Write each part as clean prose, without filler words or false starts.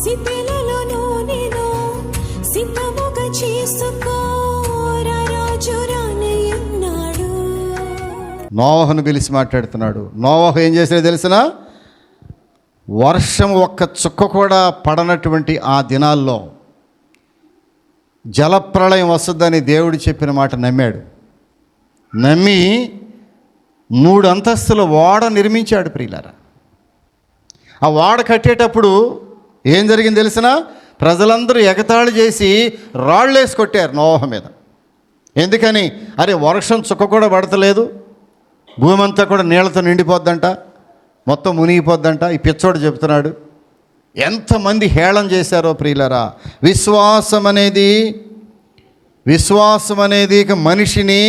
సిద్ధలలో నూనెను సిద్ధముగా చేసుకో, రాజు రానయ్యున్నాడు. నోవహును పిలిచి మాట్లాడుతున్నాడు. నోవహు ఏం చేసినా తెలిసిన, వర్షం ఒక్క చుక్క కూడా పడనటువంటి ఆ దినాల్లో జలప్రళయం వస్తుందని దేవుడు చెప్పిన మాట నమ్మాడు. నమ్మి 3 అంతస్తుల ఓడ నిర్మించాడు. ప్రియులారా, ఆ ఓడ కట్టేటప్పుడు ఏం జరిగింది తెలిసిన, ప్రజలందరూ ఎగతాళి చేసి రాళ్ళేసి కొట్టారు నోవహు మీద. ఎందుకని? అరే, వర్షం చుక్క కూడా పడతలేదు, భూమి అంతా కూడా నీళ్లతో నిండిపోద్దంట, మొత్తం మునిగిపోద్దంట. ఈ పిచ్చోడు చెప్తున్నాడు. ఎంతమంది హేళన చేశారో ప్రియులారా. విశ్వాసం అనేది ఇక మనిషిని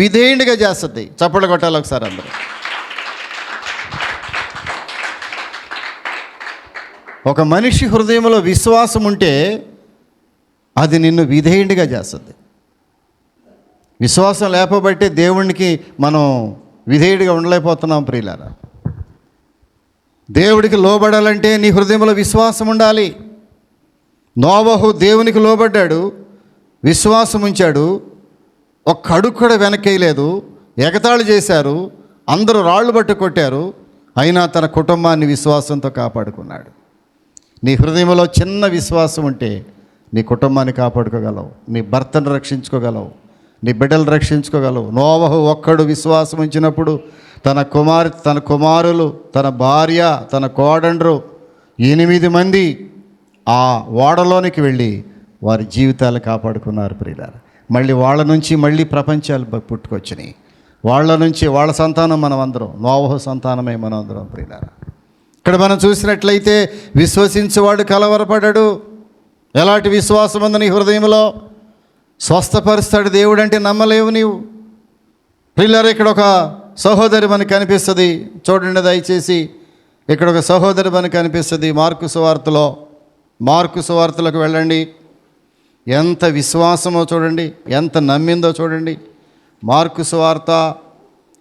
విధేయుడిగా చేస్తుంది. చప్పట్లు కొట్టాలి ఒకసారి అందరూ. ఒక మనిషి హృదయంలో విశ్వాసం ఉంటే అది నిన్ను విధేయుడిగా చేస్తుంది. విశ్వాసం లేకపోబట్టే దేవునికి మనం విధేయుడిగా ఉండలేకపోతున్నాం ప్రియులారా. దేవుడికి లోబడాలంటే నీ హృదయంలో విశ్వాసం ఉండాలి. నోవహు దేవునికి లోబడ్డాడు, విశ్వాసం ఉంచాడు. ఒక్క అడుగు కూడా వెనకేయలేదు. ఎగతాళి చేశారు, అందరూ రాళ్ళు బట్టు కొట్టారు, అయినా తన కుటుంబాన్ని విశ్వాసంతో కాపాడుకున్నాడు. నీ హృదయంలో చిన్న విశ్వాసం ఉంటే నీ కుటుంబాన్ని కాపాడుకోగలవు, నీ భర్తను రక్షించుకోగలవు, నీ బిడ్డలు రక్షించుకోగలవు. నోవహు ఒక్కడు విశ్వాసం ఉంచినప్పుడు తన కుమారులు, తన భార్య, తన కోడండ్రు 8 మంది ఆ ఓడలోనికి వెళ్ళి వారి జీవితాలు కాపాడుకున్నారు ప్రియులారా. మళ్ళీ వాళ్ళ నుంచి మళ్ళీ ప్రపంచాలు పుట్టుకొచ్చినాయి. వాళ్ళ నుంచి వాళ్ళ సంతానం మనం అందరం, నోవహు సంతానమే మనం అందరం ప్రియులారా. ఇక్కడ మనం చూసినట్లయితే విశ్వసించేవాడు కలవరపడ్డాడు. ఎలాంటి విశ్వాసం ఉంది నీ హృదయంలో? స్వస్థపరుస్తాడు దేవుడు అంటే నమ్మలేవు నీవు ప్రియులారా. ఇక్కడ ఒక సహోదరి మనకు కనిపిస్తుంది, చూడండి దయచేసి. ఇక్కడ ఒక సహోదరి మనకు కనిపిస్తుంది. మార్కు సువార్తలకు వెళ్ళండి. ఎంత విశ్వాసమో చూడండి, ఎంత నమ్మిందో చూడండి. మార్కు సువార్త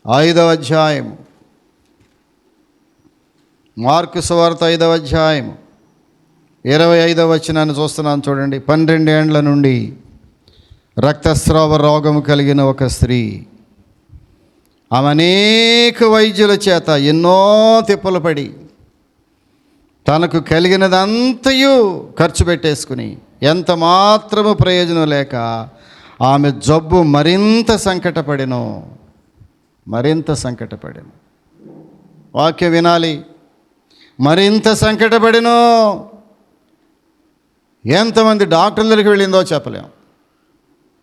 5వ అధ్యాయం, మార్కు సువార్త 5వ అధ్యాయం 25వ వచనాన్ని చూస్తున్నాను చూడండి. 12 ఏండ్ల నుండి రక్తస్రావ రోగము కలిగిన ఒక స్త్రీ, ఆమె అనేక వైద్యుల చేత ఎన్నో తిప్పలు పడి తనకు కలిగినదంతయు ఖర్చు పెట్టేసుకుని ఎంత మాత్రము ప్రయోజనం లేక ఆమె జబ్బు మరింత సంకటపడెను. వాక్యం వినాలి. మరింత సంకటపడెను. ఎంతమంది డాక్టర్ల దగ్గరికి వెళ్ళిందో చెప్పలేం,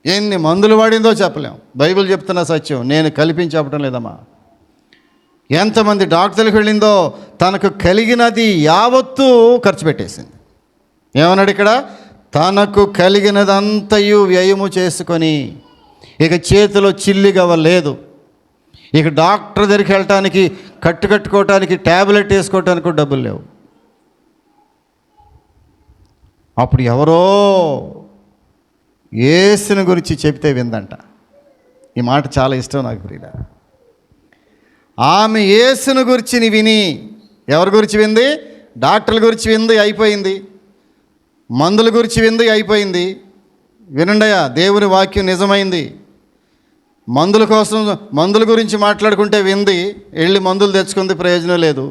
ఎన్ని మందులు వాడిందో చెప్పలేం. బైబిల్ చెప్తున్న సత్యం, నేను కల్పించి చెప్పడం లేదమ్మా. ఎంతమంది డాక్టర్లకు వెళ్ళిందో తనకు కలిగినది యావత్తూ ఖర్చు పెట్టేసింది. ఏమన్నాడు ఇక్కడ? తనకు కలిగినదంతయు వ్యయము చేసుకొని ఇక చేతిలో చిల్లిగవ్వలేదు. ఇక డాక్టర్ దగ్గరికి వెళ్ళటానికి, కట్టుకోవటానికి, ట్యాబ్లెట్ వేసుకోవటానికి డబ్బులు లేవు. అప్పుడు ఎవరో యేసుని గురించి చెప్తే విందంట. ఈ మాట చాలా ఇష్టం నాకు ప్రియుడా. ఆమె యేసుని గురించి విని, ఎవరి గురించి వింది? డాక్టర్ల గురించి వింది, అయిపోయింది. మందుల గురించి వింది, అయిపోయింది. వినండియా, దేవుని వాక్యం నిజమైంది. మందుల గురించి మాట్లాడుకుంటే వింది, వెళ్ళి మందులు తెచ్చుకుంది, ప్రయోజనం లేదు.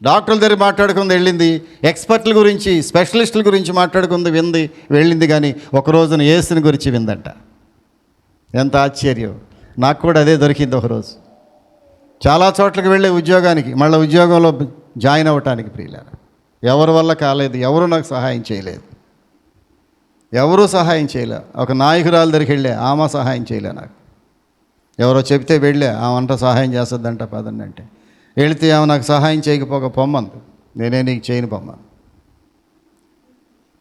డాక్టర్ల దగ్గర మాట్లాడుకుంది, వెళ్ళింది. ఎక్స్పర్ట్ల గురించి, స్పెషలిస్టుల గురించి మాట్లాడుకుంది, వింది, వెళ్ళింది. కానీ ఒక రోజున యేసుని గురించి విందంట. ఎంత ఆశ్చర్యం! నాకు కూడా అదే దొరికింది ఒకరోజు. చాలా చోట్లకి వెళ్ళే ఉద్యోగానికి, మళ్ళీ ఉద్యోగంలో జాయిన్ అవ్వటానికి ప్రియులారా, ఎవరి వల్ల కాలేదు. ఎవరు నాకు సహాయం చేయలేదు, ఎవరూ సహాయం చేయలే. ఒక నాయకురాలు దగ్గరికి వెళ్ళే, ఆమె సహాయం చేయలే. నాకు ఎవరో చెప్తే వెళ్ళే, ఆమె అంట సహాయం చేస్తుందంట, పదండి అంటే వెళితే ఆమె నాకు సహాయం చేయకపోక పొమ్మంది. నేనే నీకు చేయను పొమ్మను.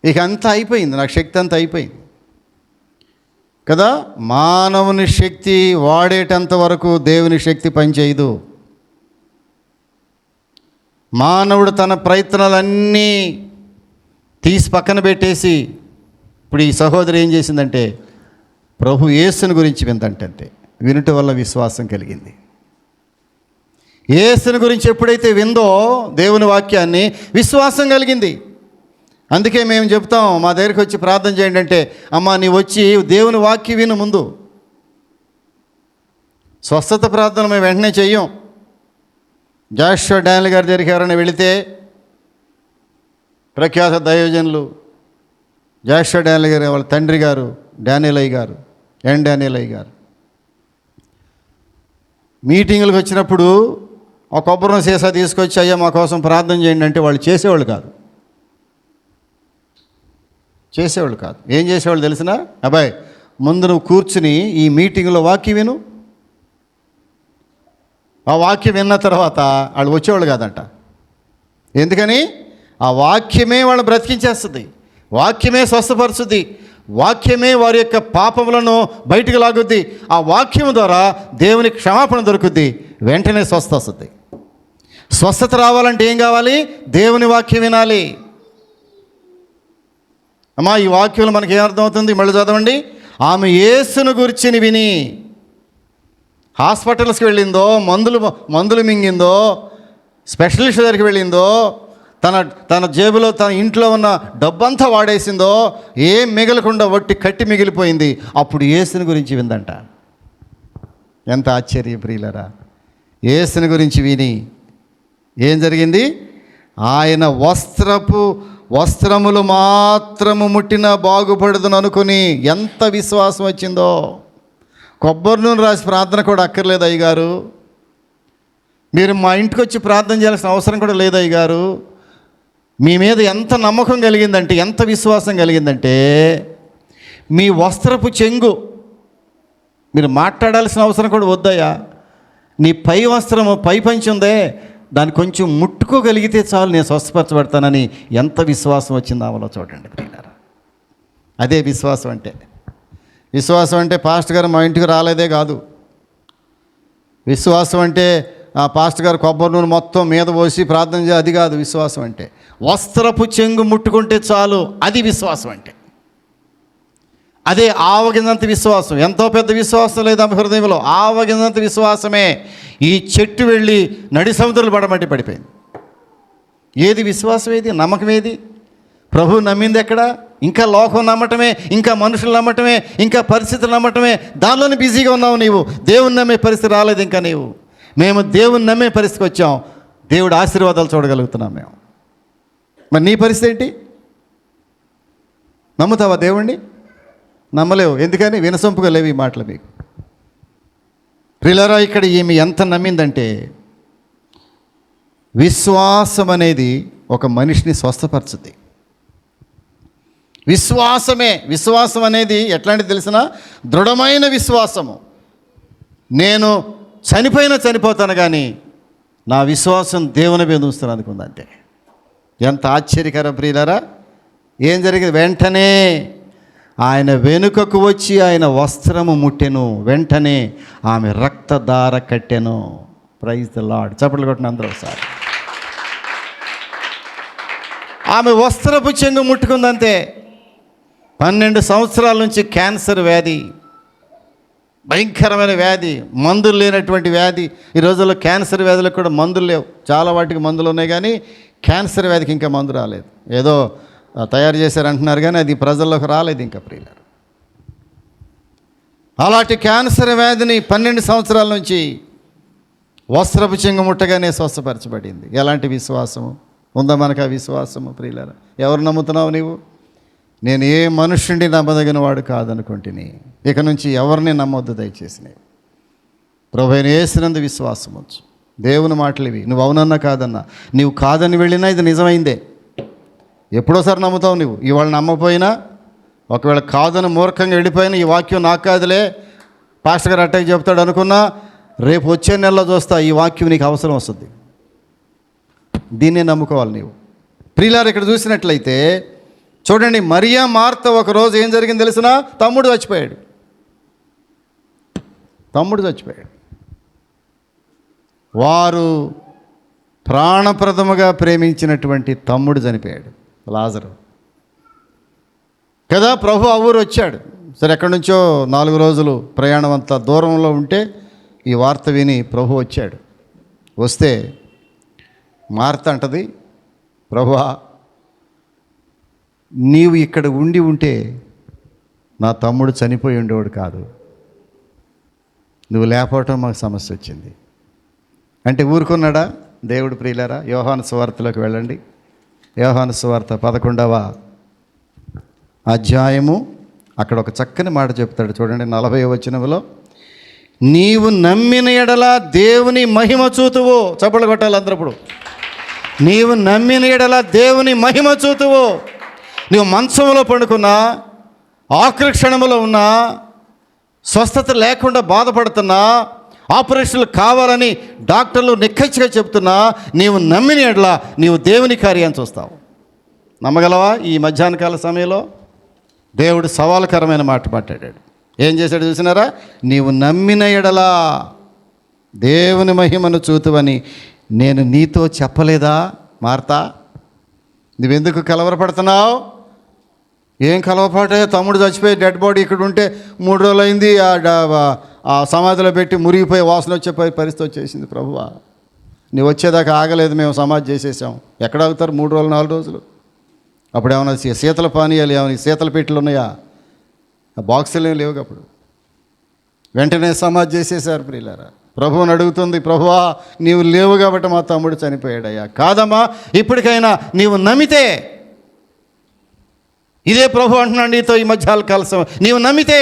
ఇక అంతా అయిపోయింది, నాకు శక్తి అంతా అయిపోయింది కదా. మానవుని శక్తి వాడేటంత వరకు దేవుని శక్తి పనిచేయదు. మానవుడు తన ప్రయత్నాలన్నీ తీసి పక్కన పెట్టేసి, ఇప్పుడు ఈ సహోదరి ఏం చేసిందంటే ప్రభు యేసుని గురించి విందంటే, వినుట వల్ల విశ్వాసం కలిగింది. యేసుని గురించి ఎప్పుడైతే విందో దేవుని వాక్యాన్ని, విశ్వాసం కలిగింది. అందుకే మేము చెప్తాం, మా దగ్గరికి వచ్చి ప్రార్థన చేయండి అంటే, అమ్మ నీవు వచ్చి దేవుని వాక్యం విను ముందు. స్వస్థత ప్రార్థన మేము వెంటనే చెయ్యం. జాషువా డానియల్ గారి దగ్గరికి ఎవరైనా వెళితే, ప్రఖ్యాత దైవజనులు జాషువా డానియల్ గారు వాళ్ళ తండ్రి గారు డానియల్ అయ్య గారు, డానియల్ అయ్య గారు మీటింగులకు వచ్చినప్పుడు ఒక కొబ్బరి సీసా తీసుకొచ్చి అయ్యా మా కోసం ప్రార్థన చేయండి అంటే వాళ్ళు చేసేవాళ్ళు కాదు. ఏం చేసేవాళ్ళు తెలిసిన? అబ్బాయి ముందు నువ్వు కూర్చుని ఈ మీటింగ్లో వాక్యం విను. ఆ వాక్యం విన్న తర్వాత వాళ్ళు వచ్చేవాళ్ళు కాదంట. ఎందుకని? ఆ వాక్యమే వాళ్ళు బ్రతికించేస్తుంది, వాక్యమే స్వస్థపరుస్తుంది, వాక్యమే వారి యొక్క పాపములను బయటకు లాగుద్ది. ఆ వాక్యం ద్వారా దేవుని క్షమాపణ దొరుకుద్ది, వెంటనే స్వస్థ వస్తుంది. స్వస్థత రావాలంటే ఏం కావాలి? దేవుని వాక్యం వినాలి. అమ్మా ఈ వాక్యంలో మనకి ఏమర్థమవుతుంది? మళ్ళీ చదవండి. ఆమె యేసును గురించి విని హాస్పిటల్స్కి వెళ్ళిందో, మందులు మింగిందో, స్పెషలిస్ట్ దగ్గరికి వెళ్ళిందో, తన జేబులో తన ఇంట్లో ఉన్న డబ్బంతా వాడేసిందో, ఏం మిగలకుండా వట్టి కట్టి మిగిలిపోయింది. అప్పుడు యేసుని గురించి విందంట. ఎంత ఆశ్చర్య ప్రియులరా! యేసుని గురించి విని ఏం జరిగింది? ఆయన వస్త్రములు మాత్రము ముట్టినా బాగుపడదును అనుకుని ఎంత విశ్వాసం వచ్చిందో. కొబ్బరి నూనె రాసి ప్రార్థన కూడా అక్కర్లేదు అయ్యగారు, మీరు మా ఇంటికి వచ్చి ప్రార్థన చేయాల్సిన అవసరం కూడా లేదు అయ్యగారు. మీ మీద ఎంత నమ్మకం కలిగిందంటే, ఎంత విశ్వాసం కలిగిందంటే, మీ వస్త్రపు చెంగు మీరు మాట్లాడాల్సిన అవసరం కూడా వద్దయ్యా, నీ పై వస్త్రము పై పంచి ఉందే దాన్ని కొంచెం ముట్టుకోగలిగితే చాలు నేను స్వస్థపరచబడతానని ఎంత విశ్వాసం వచ్చిందో ఆమెలో చూడండి ప్రియులారా. అదే విశ్వాసం అంటే. విశ్వాసం అంటే పాస్టర్ గారు మా ఇంటికి రాలేదే కాదు. విశ్వాసం అంటే ఆ పాస్టర్ గారు కొబ్బరి నూనె మొత్తం మీద పోసి ప్రార్థన చేయాలి, అది కాదు విశ్వాసం అంటే. వస్త్రపు చెంగు ముట్టుకుంటే చాలు, అది విశ్వాసం అంటే. అదే ఆవగింజంత విశ్వాసం. ఎంతో పెద్ద విశ్వాసం లేదు ఆమె హృదయంలో, ఆవగింజంత విశ్వాసమే. ఈ చెట్టు వెళ్ళి నడి సముద్రాలు పడమంటే పడిపోయింది. ఏది విశ్వాసం? ఏది నమ్మకం? ఏది? ప్రభు నమ్మింది ఎక్కడ? ఇంకా లోకం నమ్మటమే, ఇంకా మనుషులు నమ్మటమే, ఇంకా పరిస్థితులు నమ్మటమే. దానిలోనే బిజీగా ఉన్నావు నీవు. దేవుని నమ్మే పరిస్థితి రాలేదు ఇంకా నీవు. మేము దేవుని నమ్మే పరిస్థితికి వచ్చాం, దేవుడు ఆశీర్వాదాలు చూడగలుగుతున్నాం మేము. మరి నీ పరిస్థితి ఏంటి? నమ్ముతావా దేవుణ్ణి? నమ్మలేవు. ఎందుకని? వినసొంపుగా లేవు ఈ మాటలు మీకు. ప్రియులారా, ఇక్కడ ఈమె ఎంత నమ్మిందంటే, విశ్వాసం అనేది ఒక మనిషిని స్వస్థపరచుద్ది. విశ్వాసం అనేది ఎట్లాంటిది తెలిసిన? దృఢమైన విశ్వాసము. నేను చనిపోతాను కానీ నా విశ్వాసం దేవుని మీద ఉంచుతాను అనుకుంది అంతే. ఎంత ఆశ్చర్యకరం ప్రియులారా! ఏం జరిగింది? వెంటనే ఆయన వెనుకకు వచ్చి ఆయన వస్త్రము ముట్టెను, వెంటనే ఆమె రక్తధార కట్టెను. Praise the Lord. చప్పట్లు కొట్టిన అందరూ ఒకసారి. ఆమె వస్త్రపు చెంగు ముట్టుకుందంతే. 12 సంవత్సరాల నుంచి క్యాన్సర్ వ్యాధి, భయంకరమైన వ్యాధి, మందులు లేనటువంటి వ్యాధి. ఈ రోజుల్లో క్యాన్సర్ వ్యాధులకు కూడా మందులు లేవు. చాలా వాటికి మందులు ఉన్నాయి కానీ క్యాన్సర్ వ్యాధికి ఇంకా మందు రాలేదు. ఏదో తయారు చేశారంటున్నారు కానీ అది ప్రజల్లోకి రాలేదు ఇంకా ప్రియులారు. అలాంటి క్యాన్సర్ వ్యాధిని 12 సంవత్సరాల నుంచి వస్త్రపు చెంగు ముట్టగానే స్వస్థపరచబడింది. ఎలాంటి విశ్వాసము ఉందా మనకు? ఆ విశ్వాసము ప్రియులారా. ఎవరు నమ్ముతున్నావు నీవు? నేను ఏ మనుష్యుడిని నమ్మదగిన వాడు కాదనుకుంటుని, ఇక నుంచి ఎవరిని నమ్మొద్దు దయచేసి. ప్రభువైన యేసునందు విశ్వాసం ఉంచు. దేవుని మాటలు ఇవి. నువ్వు అవునన్నా కాదన్నా, నీవు కాదని వెళ్ళినా ఇది నిజమైందే. ఎప్పుడోసారి నమ్ముతావు నువ్వు. ఇవాళ నమ్మపోయినా, ఒకవేళ కాదని మూర్ఖంగా వెళ్ళిపోయినా, ఈ వాక్యం నాకు కాదులే పాస్టర్ గారు అట్టాకి చెప్తాడు అనుకున్నా, రేపు వచ్చే నెలలో చూస్తా ఈ వాక్యం నీకు అవసరం వస్తుంది. దీన్నే నమ్ముకోవాలి నీవు. ప్రియులారు, ఇక్కడ చూసినట్లయితే చూడండి, మరియా మార్త ఒకరోజు ఏం జరిగింది తెలిసిన? తమ్ముడు చచ్చిపోయాడు. వారు ప్రాణప్రదముగా ప్రేమించినటువంటి తమ్ముడు చనిపోయాడు, లాజరు కదా. ప్రభు ఆ ఊరు వచ్చాడు. సరే, ఎక్కడి నుంచో 4 రోజులు ప్రయాణం అంతా దూరంలో ఉంటే ఈ వార్త విని ప్రభు వచ్చాడు. వస్తే మార్త అంటది, ప్రభువా నీవు ఇక్కడ ఉండి ఉంటే నా తమ్ముడు చనిపోయి ఉండేవాడు కాదు. నువ్వు లేకపోవటం మాకు సమస్య వచ్చింది అంటే ఊరుకున్నాడా దేవుడు? ప్రియులారా, యోహాను సువార్తలోకి వెళ్ళండి. యోహాను సువార్త 11వ అధ్యాయము. అక్కడ ఒక చక్కని మాట చెప్తాడు చూడండి, 40వ వచనంలో, నీవు నమ్మిన ఎడల దేవుని మహిమ చూతువు. చప్పట్లు కొట్టాలి అందరూ. ఇప్పుడు నీవు నమ్మిన ఎడల దేవుని మహిమ చూతువు. నీవు మంచంలో పండుకున్నా, ఆఖరి క్షణంలో ఉన్నా, స్వస్థత లేకుండా బాధపడుతున్నా, ఆపరేషన్లు కావాలని డాక్టర్లు నిక్కచ్చిగా చెప్తున్నా, నీవు నమ్మిన ఎడల నీవు దేవుని కార్యాన్ని చూస్తావు. నమ్మగలవా? ఈ మధ్యాహ్నకాల సమయంలో దేవుడు సవాలుకరమైన మాట మాట్లాడాడు. ఏం చేశాడు చూసినారా? నీవు నమ్మిన ఎడల దేవుని మహిమను చూతువని నేను నీతో చెప్పలేదా మార్తా? నువ్వెందుకు కలవరపడుతున్నావు? ఏం కలవపాటే? తమ్ముడు చచ్చిపోయి డెడ్ బాడీ ఇక్కడ ఉంటే 3 రోజులు అయింది, ఆ సమాధిలో పెట్టి మురిగిపోయి వాసన వచ్చే పరిస్థితి వచ్చేసింది. ప్రభువా, నువ్వు వచ్చేదాకా ఆగలేదు, మేము సమాధి చేసేసాం. ఎక్కడ ఆగుతారు 3 రోజులు 4 రోజులు? అప్పుడు ఏమైనా శీతల పానీయాలు, ఏమైనా శీతల పెట్టెలు ఉన్నాయా? బాక్సులు ఏమి లేవు. అప్పుడు వెంటనే సమాధి చేసేసారు. ప్రియులారా, ప్రభువుని అడుగుతుంది, ప్రభువా నీవు లేవు కాబట్టి మా తమ్ముడు చనిపోయాడయ్యా. కాదమ్మా, ఇప్పటికైనా నీవు నమ్మితే, ఇదే ప్రభు అంటున్నాడు నీతో ఈ మధ్యాహ్న కాలం, నీవు నమ్మితే.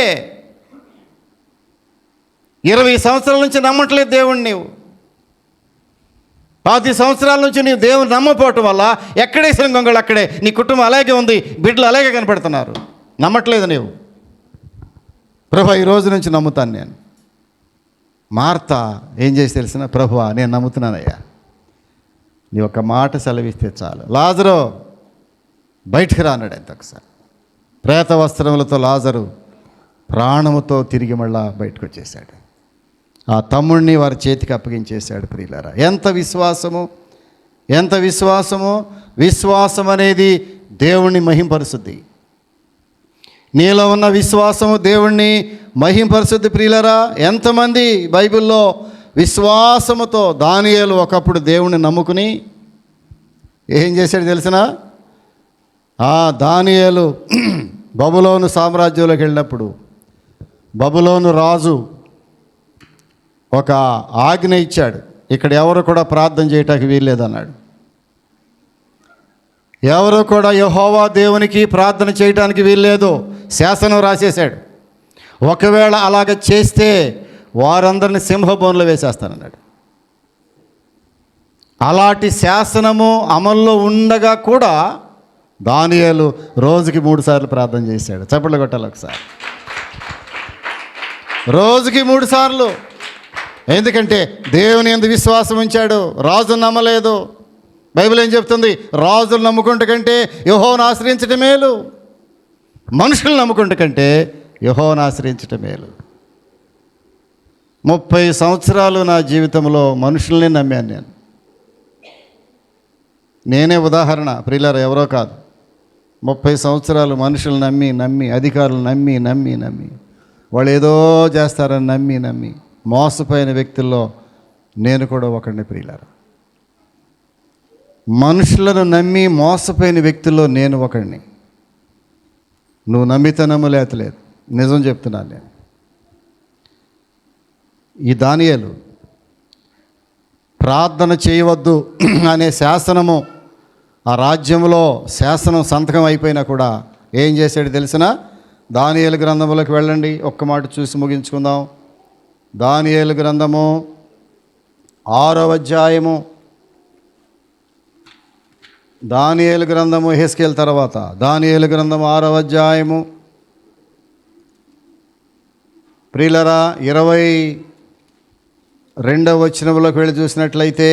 20 సంవత్సరాల నుంచి నమ్మట్లేదు దేవుణ్ణి. నీవు 10 సంవత్సరాల నుంచి నీవు దేవుని నమ్మపోవటం వల్ల ఎక్కడేసిన గొంగళి అక్కడే, నీ కుటుంబం అలాగే ఉంది, బిడ్డలు అలాగే కనపడుతున్నారు. నమ్మట్లేదు నీవు. ప్రభు ఈ రోజు నుంచి నమ్ముతాను నేను. మార్త ఏం చేసి తెలిసిన? ప్రభువా నేను నమ్ముతున్నానయ్యా, నీ ఒక మాట సెలవిస్తే చాలు, లాజరు బయటికి రా అన్నాడు. ఎంత ఒకసారి ప్రేత వస్త్రములతో లాజరు ప్రాణముతో తిరిగి మళ్ళా బయటకు వచ్చేసాడు. ఆ తమ్ముడిని వారి చేతికి అప్పగించేశాడు. ప్రియులారా, ఎంత విశ్వాసము, ఎంత విశ్వాసము! విశ్వాసం అనేది దేవుణ్ణి మహింపరుస్తుంది. నీలో ఉన్న విశ్వాసము దేవుణ్ణి మహింపరుస్తుంది. ప్రియులారా, ఎంతమంది బైబిల్లో విశ్వాసముతో, దానియేలు ఒకప్పుడు దేవుణ్ణి నమ్ముకుని ఏం చేశాడు తెలిసినా? దానియేలు బబులోను సామ్రాజ్యంలోకి వెళ్ళినప్పుడు బబులోను రాజు ఒక ఆజ్ఞ ఇచ్చాడు, ఇక్కడ ఎవరు కూడా ప్రార్థన చేయటానికి వీల్లేదన్నాడు. ఎవరు కూడా యెహోవా దేవునికి ప్రార్థన చేయటానికి వీల్లేదు, శాసనం రాసేశాడు. ఒకవేళ అలాగ చేస్తే వారందరిని సింహబోన్లో వేసేస్తానన్నాడు. అలాంటి శాసనము అమల్లో ఉండగా కూడా దానియేలు రోజుకి 3 సార్లు ప్రార్థన చేశాడు. చప్పట్లు కొట్టాలి ఒకసారి. రోజుకి 3 సార్లు. ఎందుకంటే దేవుని యందు విశ్వాసం ఉంచాడు. రాజును నమ్మలేదు. బైబిల్ ఏం చెప్తుంది? రాజులు నమ్ముకుంటే కంటే యెహోవాను ఆశ్రయించటం మేలు, మనుషులు నమ్ముకుంటే కంటే యెహోవాను ఆశ్రయించటం మేలు. 30 సంవత్సరాలు నా జీవితంలో మనుషుల్ని నమ్మాను నేనే ఉదాహరణ. ప్రియులారా, ఎవరో కాదు. 30 సంవత్సరాలు మనుషులు నమ్మి అధికారులు నమ్మి వాళ్ళు ఏదో చేస్తారని నమ్మి మోసపోయిన వ్యక్తుల్లో నేను కూడా ఒకడిని. ప్రియులారా, మనుషులను నమ్మి మోసపోయిన వ్యక్తుల్లో నేను ఒకడిని. నువ్వు నమ్మితే నమ్మలేదు, నిజం చెప్తున్నాను నేను. ఈ దానియేలు ప్రార్థన చేయవద్దు అనే శాసనము ఆ రాజ్యంలో శాసనం సంతకం అయిపోయినా కూడా ఏం చేశాడు తెలిసిన? దానియేలు గ్రంథంలోకి వెళ్ళండి, ఒక్క మాట చూసి ముగించుకుందాం. దానియేలు గ్రంథము 6వ అధ్యాయము. దానియేలు గ్రంథము యెహెజ్కేలు తర్వాత దానియేలు గ్రంథము 6వ అధ్యాయము. ప్రియులరా, 22వ వచనంలోకి వెళ్ళి చూసినట్లయితే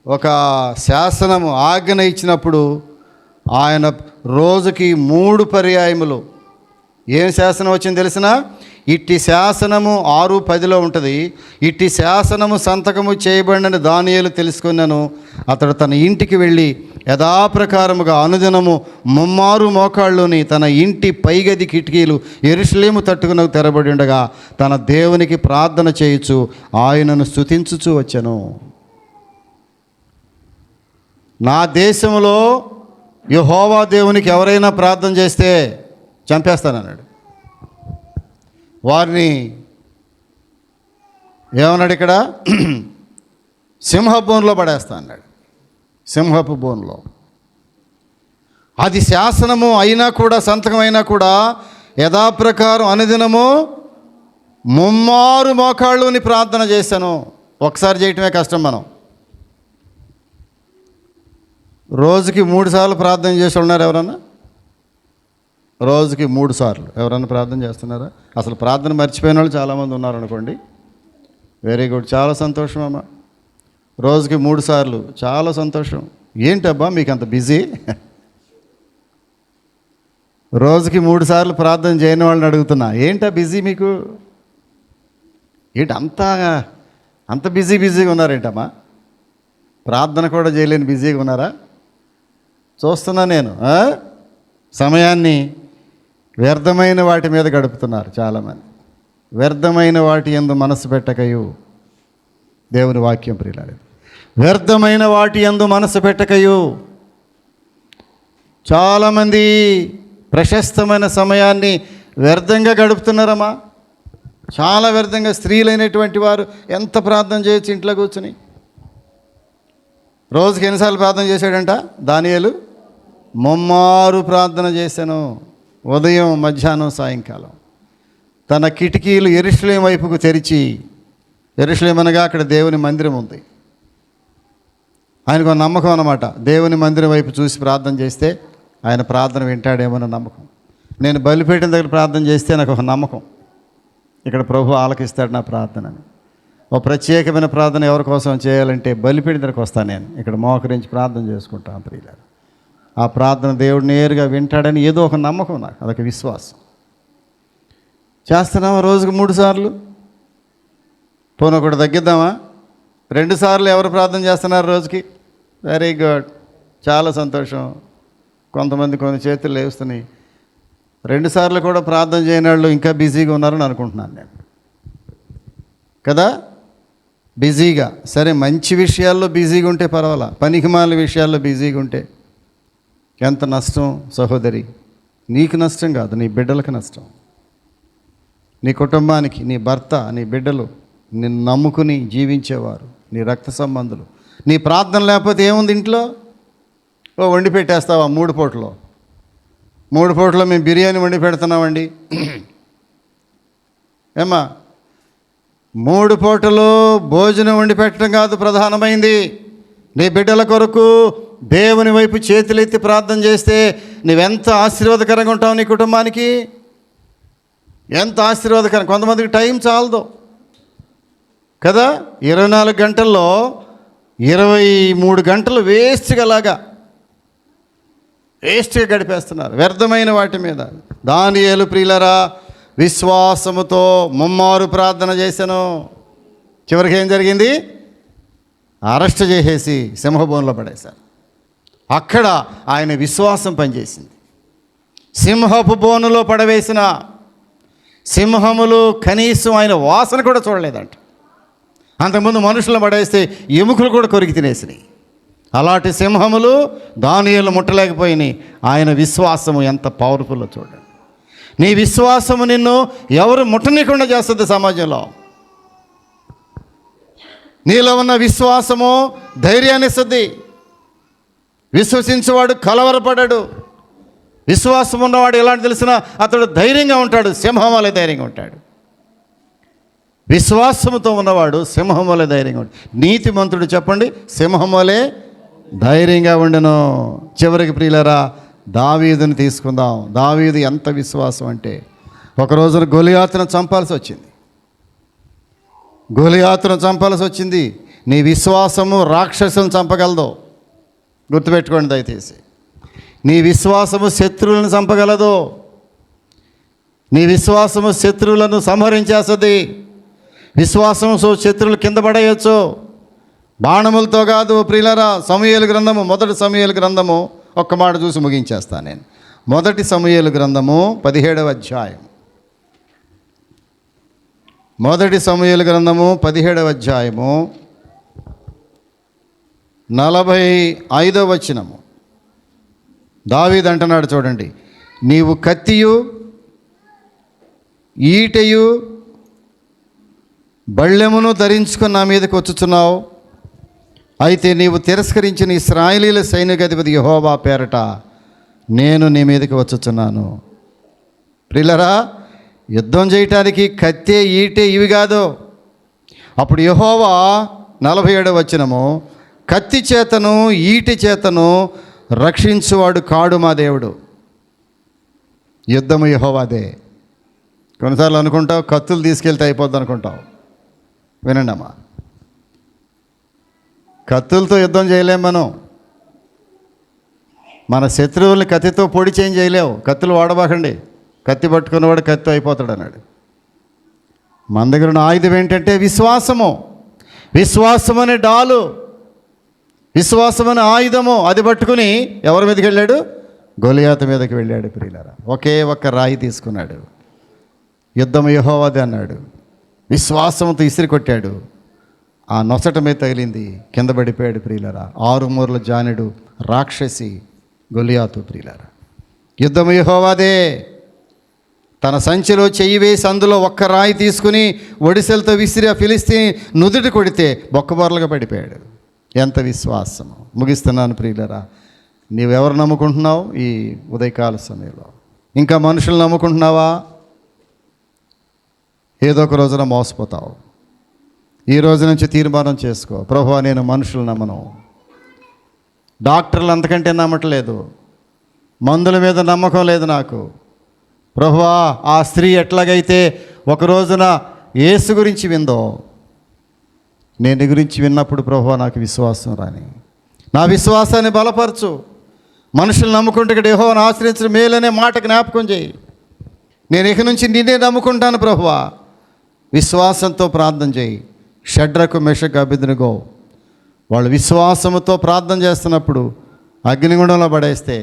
ఒక శాసనము ఆజ్ఞ ఇచ్చినప్పుడు ఆయన రోజుకి 3 పర్యాయములు ఏం శాసనం వచ్చింది తెలిసిన? ఇట్టి శాసనము 6:10 ఉంటుంది. ఇట్టి శాసనము సంతకము చేయబడినని దానియేలు తెలుసుకున్నాను. అతడు తన ఇంటికి వెళ్ళి యథాప్రకారముగా అనుదినము 3 మోకాళ్ళుని తన ఇంటి పైగది కిటికీలు యెరూషలేము తట్టుకునకు తెరబడి ఉండగా తన దేవునికి ప్రార్థన చేయుచు ఆయనను స్తుతించుచు వచ్చెను. నా దేశంలో యెహోవా దేవునికి ఎవరైనా ప్రార్థన చేస్తే చంపేస్తానన్నాడు. వారిని ఏమన్నాడు ఇక్కడ? సింహపు బోన్లో పడేస్తా అన్నాడు. సింహపు బోన్లో. అది శాసనము అయినా కూడా, సంతకం అయినా కూడా యథాప్రకారం అనుదినము ముమ్మారు మోకాళ్ళుని ప్రార్థన చేశాను. ఒకసారి చేయటమే కష్టం. మనం రోజుకి 3 సార్లు ప్రార్థన చేసి ఉన్నారు ఎవరన్నా? రోజుకి 3 సార్లు ఎవరన్నా ప్రార్థన చేస్తున్నారా? అసలు ప్రార్థన మర్చిపోయిన వాళ్ళు చాలామంది ఉన్నారనుకోండి. వెరీ గుడ్, చాలా సంతోషం అమ్మా. రోజుకి 3 సార్లు, చాలా సంతోషం. ఏంటబ్బా మీకు అంత బిజీ? రోజుకి 3 సార్లు ప్రార్థన చేయని వాళ్ళని అడుగుతున్నా, ఏంటా బిజీ మీకు? ఏంటి అంత బిజీగా ఉన్నారేంటమ్మా? ప్రార్థన కూడా చేయలేని బిజీగా ఉన్నారా? చూస్తున్నా నేను. సమయాన్ని వ్యర్థమైన వాటి మీద గడుపుతున్నారు చాలామంది. వ్యర్థమైన వాటి యందు మనసు పెట్టకయు, దేవుని వాక్యం ప్రియులారా, వ్యర్థమైన వాటి యందు మనసు పెట్టకయు. చాలామంది ప్రశస్తమైన సమయాన్ని వ్యర్థంగా గడుపుతున్నారమ్మా. చాలా వ్యర్థంగా. స్త్రీలైనటువంటి వారు ఎంత ప్రార్థన చేయొచ్చు ఇంట్లో కూర్చుని? రోజుకి ఎన్నిసార్లు ప్రార్థన చేశాడంట దానియేలు? ముమ్మారు ప్రార్థన చేశాను, ఉదయం, మధ్యాహ్నం, సాయంకాలం. తన కిటికీలు యెరూషలేము వైపుకు తెరిచి, యెరూషలేము అనగా అక్కడ దేవుని మందిరం ఉంది. ఆయనకు నమ్మకం అన్నమాట. దేవుని మందిరం వైపు చూసి ప్రార్థన చేస్తే ఆయన ప్రార్థన వింటాడేమో నమ్మకం. నేను బలిపీఠం దగ్గర ప్రార్థన చేస్తే నాకు ఒక నమ్మకం, ఇక్కడ ప్రభు ఆలకిస్తాడు నా ప్రార్థనని. ఓ ప్రత్యేకమైన ప్రార్థన ఎవరి కోసం చేయాలంటే బలిపీఠం దగ్గరకు వస్తాను నేను. ఇక్కడ మోకరించి ప్రార్థన చేసుకుంటాను ప్రియులారా. ఆ ప్రార్థన దేవుడు నేరుగా వింటాడని ఏదో ఒక నమ్మకం, నాకు అదొక విశ్వాసం. చేస్తున్నామా రోజుకు 3 సార్లు? పోనీ ఒకటి తగ్గిద్దామా? 2 సార్లు ఎవరు ప్రార్థన చేస్తున్నారు రోజుకి? వెరీ గుడ్, చాలా సంతోషం. కొంతమంది కొన్ని చేతులు లేస్తున్నాయి. 2 సార్లు కూడా ప్రార్థన చేయని వాళ్ళు ఇంకా బిజీగా ఉన్నారని అనుకుంటున్నాను నేను కదా. బిజీగా, సరే మంచి విషయాల్లో బిజీగా ఉంటే పర్వాలా, పనికిమాల విషయాల్లో బిజీగా ఉంటే ఎంత నష్టం సహోదరి. నీకు నష్టం కాదు, నీ బిడ్డలకు నష్టం, నీ కుటుంబానికి, నీ భర్త, నీ బిడ్డలు, నిన్ను నమ్ముకుని జీవించేవారు, నీ రక్త సంబంధులు. నీ ప్రార్థన లేకపోతే ఏముంది ఇంట్లో? వండి పెట్టేస్తావా 3 పూటలో? 3 పూటలో మేము బిర్యానీ వండి పెడుతున్నామండి. ఏమ్మా, 3 పూటలు భోజనం వండి పెట్టడం కాదు ప్రధానమైంది. నీ బిడ్డల కొరకు దేవుని వైపు చేతులెత్తి ప్రార్థన చేస్తే నువ్వెంత ఆశీర్వాదకరంగా ఉంటావు నీ కుటుంబానికి. ఎంత ఆశీర్వాదకరం. కొంతమందికి టైం చాలదు కదా. 24 గంటల్లో 23 గంటలు వేస్ట్గా గడిపేస్తున్నారు వ్యర్థమైన వాటి మీద. దానియేలు ప్రియులరా విశ్వాసముతో ముమ్మారు ప్రార్థన చేశాను. చివరికి ఏం జరిగింది? అరెస్ట్ చేసేసి సింహబోన్లో పడేశారు. అక్కడ ఆయన విశ్వాసం పనిచేసింది. సింహపు బోనులో పడవేసిన సింహములు కనీసం ఆయన వాసన కూడా చూడలేదంట. అంతకుముందు మనుషులను పడేస్తే ఎముకలు కూడా కొరికి తినేసినాయి. అలాంటి సింహములు దానియేలు ముట్టలేకపోయినాయి. ఆయన విశ్వాసము ఎంత పవర్ఫుల్లో చూడండి. నీ విశ్వాసము నిన్ను ఎవరు ముట్టనీయకుండా చేస్తుంది సమాజంలో. నీలో ఉన్న విశ్వాసము ధైర్యాన్ని ఇస్తుంది. విశ్వసించేవాడు కలవరపడాడు. విశ్వాసం ఉన్నవాడు ఎలాంటి తెలిసినా అతడు ధైర్యంగా ఉంటాడు, సింహం వలె ధైర్యంగా ఉంటాడు. విశ్వాసముతో ఉన్నవాడు సింహం వలె ధైర్యంగా ఉంటాడు. నీతిమంతుడు చెప్పండి, సింహం వలె ధైర్యంగా ఉండను. చివరికి ప్రియులరా దావీదుని తీసుకుందాం. దావీదు ఎంత విశ్వాసం అంటే, ఒక రోజున గొలియాతును చంపాల్సి వచ్చింది. నీ విశ్వాసము రాక్షసులను చంపగలదు. గుర్తుపెట్టుకోండి దయచేసి. నీ విశ్వాసము శత్రువులను చంపగలదు. నీ విశ్వాసము శత్రువులను సంహరించేస్తుంది. విశ్వాసము శత్రువులు కింద పడేయచ్చు, బాణములతో కాదు. ప్రియులరా సమూయేలు గ్రంథము, మొదటి సమూయేలు గ్రంథము, ఒక్క మాట చూసి ముగించేస్తాను నేను. మొదటి సమూయేలు గ్రంథము 17వ అధ్యాయం. మొదటి సమూయేలు గ్రంథము 17వ అధ్యాయము 45వ వచనము. దావీదు అంటున్నాడు చూడండి, నీవు కత్తియు ఈటెయు బళ్ళెమును ధరించుకుని నా మీదకి వచ్చుచున్నావు. అయితే నీవు తిరస్కరించిన ఇశ్రాయేలీల సైనికాధిపతి యెహోవా పేరట నేను నీ మీదకి వచ్చుచున్నాను. ప్రియులరా, యుద్ధం చేయటానికి కత్తే ఈటే ఇవి కాదు. అప్పుడు యెహోవా 47వ వచనము, కత్తి చేతను ఈటి చేతను రక్షించువాడు కాడు మా దేవుడు. యుద్ధము యెహోవాదే. కొన్నిసార్లు అనుకుంటావు కత్తులు తీసుకెళ్తే అయిపోద్ది అనుకుంటావు. వినండి అమ్మా, కత్తులతో యుద్ధం చేయలేం మనం. మన శత్రువుల్ని కత్తితో పొడి చేంజ్ చేయలేవు. కత్తులు వాడబాకండి, కత్తి పట్టుకున్నవాడు కత్తి అయిపోతాడు అన్నాడు. మన దగ్గర ఉన్న ఆయుధం ఏంటంటే విశ్వాసము. విశ్వాసం అనే డాలు, విశ్వాసం అనే ఆయుధము. అది పట్టుకుని ఎవరి మీదకి వెళ్ళాడు? గొలియాతు మీదకి వెళ్ళాడు. ప్రియులారా, ఒకే ఒక్క రాయి తీసుకున్నాడు. యుద్ధం యెహోవాదే అన్నాడు. విశ్వాసంతో ఇసిరి కొట్టాడు. ఆ నొసట మీద తగిలింది, కింద పడిపోయాడు. ప్రియులారా, 6 మూరల జానెడు రాక్షసి గొలియాతు. ప్రియులారా, యుద్ధం యెహోవాదే. తన సంచిలో చెయ్యి వేసి అందులో ఒక్క రాయి తీసుకుని ఒడిసెలతో విసిరి ఆ ఫిలిస్తీని నుదుటి కొడితే బొక్కబొరలుగా పడిపోయాడు. ఎంత విశ్వాసము. ముగిస్తున్నాను ప్రియులరా, నీవెవరు నమ్ముకుంటున్నావు ఈ ఉదయకాల సమయంలో? ఇంకా మనుషులు నమ్ముకుంటున్నావా? ఏదో ఒక రోజున మోసపోతావు. ఈ రోజు నుంచి తీర్మానం చేసుకో, ప్రభువా నేను మనుషులు నమ్మను. డాక్టర్లు అంతకంటే నమ్మట్లేదు, మందుల మీద నమ్మకం లేదు నాకు. ప్రభువా, ఆ స్త్రీ ఎట్లాగైతే ఒక రోజున యేసు గురించి విందో, నేను నీ గురించి విన్నప్పుడు ప్రభువా నాకు విశ్వాసం రాని, నా విశ్వాసాన్ని బలపరచు. మనుషులు నమ్ముకుంటే ఇక్కడ యెహోవాను ఆశ్రయించిన మేలనే మాట జ్ఞాపకం చేయి. నేను ఇక నుంచి నిన్నే నమ్ముకుంటాను ప్రభువా. విశ్వాసంతో ప్రార్థన చేయి. షడ్రకు మెషకు అబేద్నెగో వాళ్ళు విశ్వాసంతో ప్రార్థన చేస్తున్నప్పుడు అగ్నిగుండంలో పడేస్తే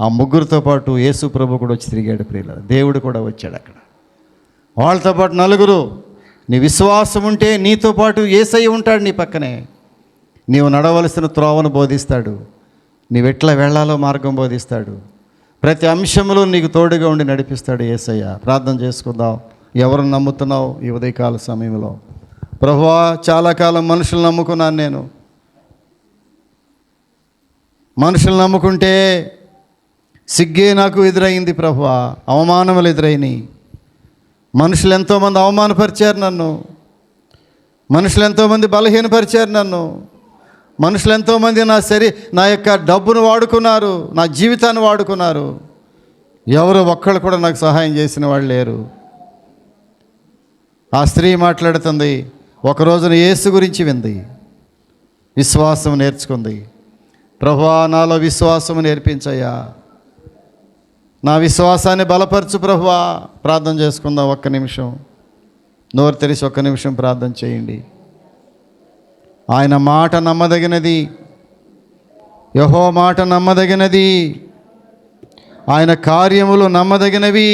ఆ ముగ్గురితో పాటు యేసు ప్రభు కూడా వచ్చి తిరిగాడు. ప్రియుల దేవుడు కూడా వచ్చాడు అక్కడ. వాళ్ళతో పాటు నలుగురు. నీ విశ్వాసం ఉంటే నీతో పాటు యేసయ్య ఉంటాడు నీ పక్కనే. నీవు నడవలసిన త్రోవను బోధిస్తాడు, నీవెట్లా వెళ్ళాలో మార్గం బోధిస్తాడు. ప్రతి అంశంలో నీకు తోడుగా ఉండి నడిపిస్తాడు యేసయ్య. ప్రార్థన చేసుకుందాం. ఎవరు నమ్ముతున్నావు ఈ ఉదయకాల సమయంలో? ప్రభువా, చాలా కాలం మనుషులు నమ్ముకున్నాను నేను. మనుషులు నమ్ముకుంటే సిగ్గే నాకు ఎదురైంది ప్రభువా, అవమానములు ఎదురైనాయి. మనుషులు ఎంతోమంది అవమానపరిచారు నన్ను, మనుషులు ఎంతోమంది బలహీనపరిచారు నన్ను, మనుషులు ఎంతోమంది నా యొక్క డబ్బును వాడుకున్నారు, నా జీవితాన్ని వాడుకున్నారు. ఎవరు ఒక్కళ్ళు కూడా నాకు సహాయం చేసిన వాళ్ళు లేరు. ఆ స్త్రీ మాట్లాడుతుంది, ఒక రోజున యేసు గురించి వింది, విశ్వాసం నేర్చుకుంది. ప్రభువా, నాలో విశ్వాసం నేర్పించయ్యా, నా విశ్వాసాన్ని బలపరచు ప్రభువా. ప్రార్థన చేసుకుందాం. ఒక్క నిమిషం నోరు తెరిచి ఒక్క నిమిషం ప్రార్థన చేయండి. ఆయన మాట నమ్మదగినది, యెహోవా మాట నమ్మదగినది, ఆయన కార్యములు నమ్మదగినవి.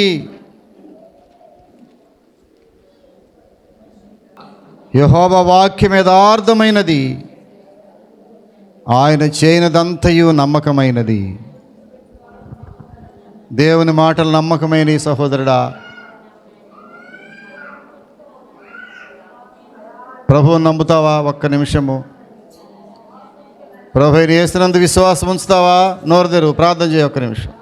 యెహోవా వాక్యం యథార్థమైనది, ఆయన చేయనదంతయు నమ్మకమైనది. దేవుని మాటలు నమ్మకమైన ఈ సహోదరుడా, ప్రభువుని నమ్ముతావా? ఒక్క నిమిషము ప్రభువుని యేసునందు విశ్వాసం ఉంచుతావా? నోరు తెరువు, ప్రార్థన చేయి. ఒక్క నిమిషం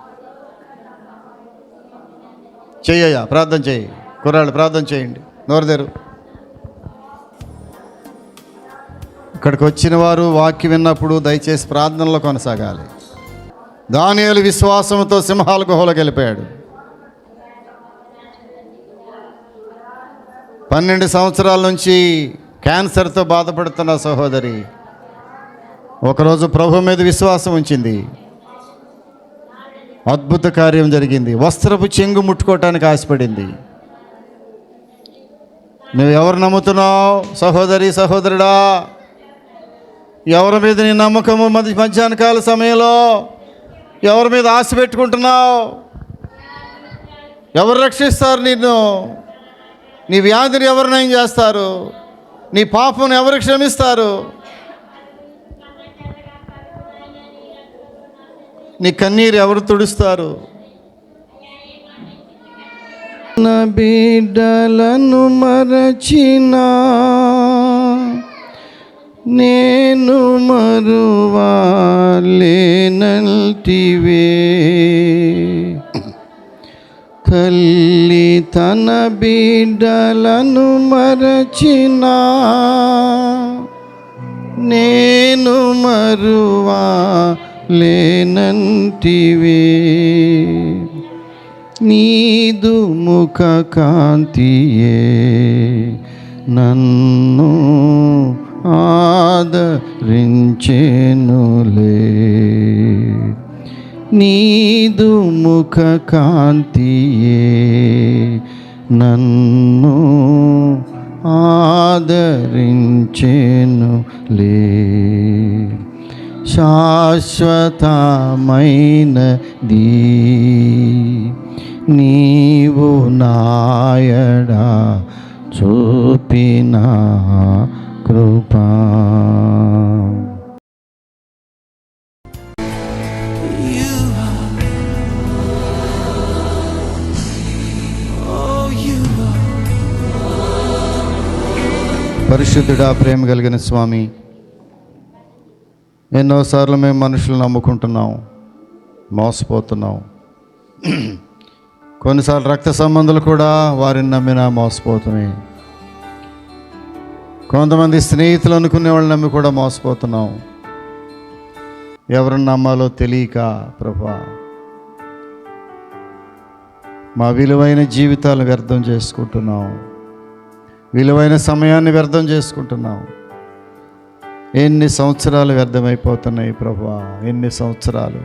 చెయ్యయ్యా, ప్రార్థన చేయి. కుర్రాళ్ళు ప్రార్థన చేయండి. నోరు తెరువు. ఇక్కడికి వచ్చిన వారు వాక్యం విన్నప్పుడు దయచేసి ప్రార్థనలో కొనసాగాలి. దానియేలు విశ్వాసంతో సింహాల గుహలోకి వెళ్ళిపోయాడు. 12 సంవత్సరాల నుంచి క్యాన్సర్తో బాధపడుతున్న సహోదరి ఒకరోజు ప్రభు మీద విశ్వాసం ఉంచింది. అద్భుత కార్యం జరిగింది. వస్త్రపు చెంగు ముట్టుకోవటానికి ఆశపడింది. నువ్వు ఎవరు నమ్ముతున్నావు సహోదరి, సహోదరుడా? ఎవరి మీద నీ నమ్మకము? మధ్యాహ్న కాల సమయంలో ఎవరి మీద ఆశ పెట్టుకుంటున్నావు? ఎవరు రక్షిస్తారు నిన్ను? నీ వ్యాధిని ఎవరు నయం చేస్తారు? నీ పాపం ఎవరు క్షమిస్తారు? నీ కన్నీరు ఎవరు తుడుస్తారు? నా బిడ్డలను మరచినా నేను మరువలేనంటివే. తల్లి తన బిడ్డలను మరచినా నేను మరువలేనంటివే. నీదు ముఖ కాంతియే నన్ను ఆదరించెనులే. నీదు ముఖ కాంతియే నన్ను ఆదరించెనులే. శాశ్వతమైనది నీవు నాయడా చూపిన కృపా. పరిశుద్ధుడా, ప్రేమ కలిగిన స్వామి, ఎన్నోసార్లు మేము మనుషులు నమ్ముకుంటున్నాం, మోసపోతున్నాం. కొన్నిసార్లు రక్త సంబంధాలు కూడా వారిని నమ్మినా మోసపోతున్నాయి. కొంతమంది స్నేహితులు అనుకునే వాళ్ళని నమ్మి కూడా మోసపోతున్నాం. ఎవరిని నమ్మాలో తెలియక ప్రభువా మా విలువైన జీవితాలు వ్యర్థం చేసుకుంటున్నాం, విలువైన సమయాన్ని వ్యర్థం చేసుకుంటున్నాం. ఎన్ని సంవత్సరాలు వ్యర్థమైపోతున్నాయి ప్రభువా, ఎన్ని సంవత్సరాలు.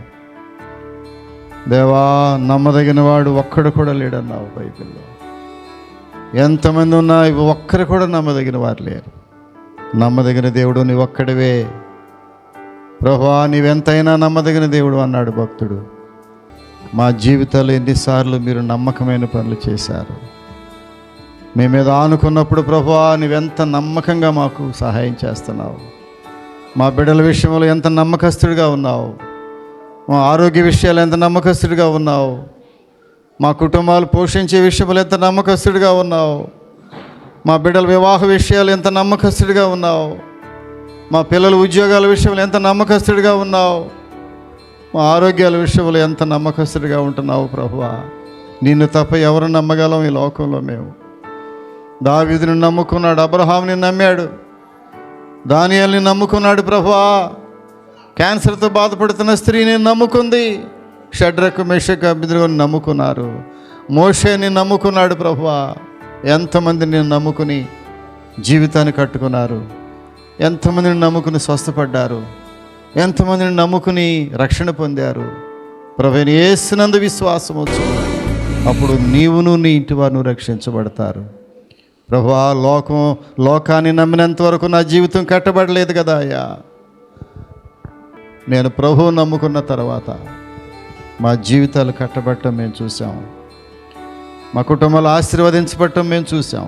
దేవా, నమ్మదగిన వాడు ఒక్కడు కూడా లేడన్నావు బైబిల్లో. ఎంతమంది ఉన్నా ఇవి ఒక్కరు కూడా నమ్మదగిన వారు లేరు. నమ్మదగిన దేవుడు నీ ఒక్కడివే ప్రభువా, నీవెంతైనా నమ్మదగిన దేవుడు అన్నాడు భక్తుడు. మా జీవితాలు ఎన్నిసార్లు మీరు నమ్మకమైన పనులు చేశారు. మీ మీద ఆనుకున్నప్పుడు ప్రభువా నీవెంత నమ్మకంగా మాకు సహాయం చేస్తున్నావు. మా బిడ్డల విషయంలో ఎంత నమ్మకస్తుడిగా ఉన్నావు. మా ఆరోగ్య విషయాలు ఎంత నమ్మకస్తుడిగా ఉన్నావు. మా కుటుంబాలు పోషించే విషయంలో ఎంత నమ్మకస్తుడిగా ఉన్నావు. మా బిడ్డల వివాహ విషయాలు ఎంత నమ్మకస్తుడిగా ఉన్నావు. మా పిల్లల ఉద్యోగాల విషయంలో ఎంత నమ్మకస్తుడిగా ఉన్నావు. మా ఆరోగ్యాల విషయంలో ఎంత నమ్మకస్తుడిగా ఉంటున్నావు ప్రభువా. నిన్ను తప్ప ఎవరు నమ్మగలం ఈ లోకంలో? మేము దావీదుని నమ్ముకున్నాడు, అబ్రహాముని నమ్మాడు, దానియేలుని నమ్ముకున్నాడు ప్రభువా. క్యాన్సర్తో బాధపడుతున్న స్త్రీని నమ్ముకుంది. షడ్రకు మెషకు అబేద్నెగోని నమ్ముకున్నారు. మోషేని నమ్ముకున్నాడు ప్రభువా. ఎంతమందిని నమ్ముకుని జీవితాన్ని కట్టుకున్నారు, ఎంతమందిని నమ్ముకుని స్వస్థపడ్డారు, ఎంతమందిని నమ్ముకుని రక్షణ పొందారు. ప్రభువైన యేసునందు విశ్వాసం వచ్చు, అప్పుడు నీవును నీ ఇంటి వారు రక్షించబడతారు. ప్రభువా, లోకాన్ని నమ్మినంత వరకు నా జీవితం కట్టబడలేదు కదా అయ్యా. నేను ప్రభువు నమ్ముకున్న తర్వాత మా జీవితాలు కట్టబడటం మేము చూసాం. మా కుటుంబాలు ఆశీర్వదించబడటం మేము చూసాం.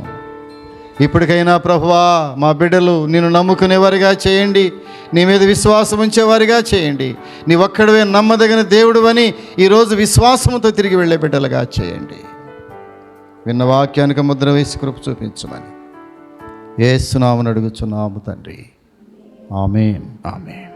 ఇప్పటికైనా ప్రభువా మా బిడ్డలు నిన్ను నమ్ముకునేవారిగా చేయండి, నీ మీద విశ్వాసం ఉంచేవారిగా చేయండి. నీ ఒక్కడివే నమ్మదగిన దేవుడు అని ఈరోజు విశ్వాసంతో తిరిగి వెళ్ళే బిడ్డలుగా చేయండి. విన్న వాక్యానికి ముద్ర వేసి కృప చూపించమని యేసు నామమున అడుగుచున్నాము తండ్రి. ఆమేన్, ఆమేన్.